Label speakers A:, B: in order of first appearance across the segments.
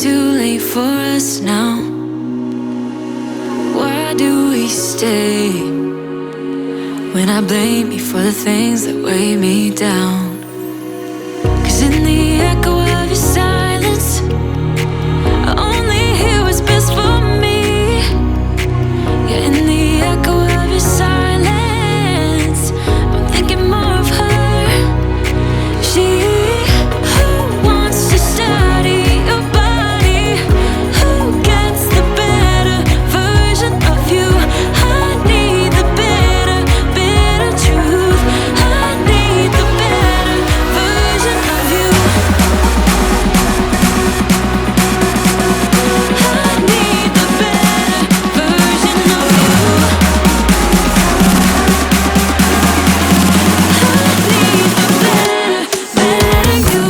A: too late for us now? Why do we stay when I blame you for the things that weigh me down? 'Cause in the echo of your silence, I only hear what's best for me. Yeah, in the echo of your silence, I'm thinking more of her. She who wants to study your body, who gets the better version of you. I need the better, better truth. I need the better version of you. I need the better version of you. I need the better, better you.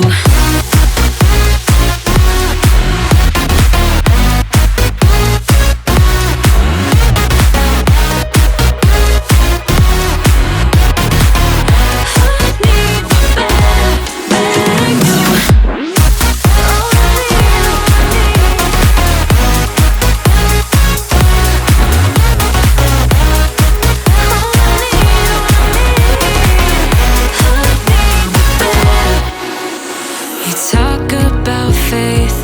A: You talk about faith.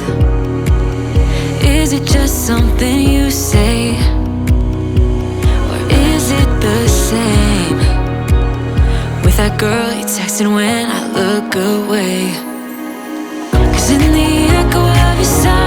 A: Is it just something you say? Or is it the same with that girl you texting when I look away? 'Cause in the echo of your silence,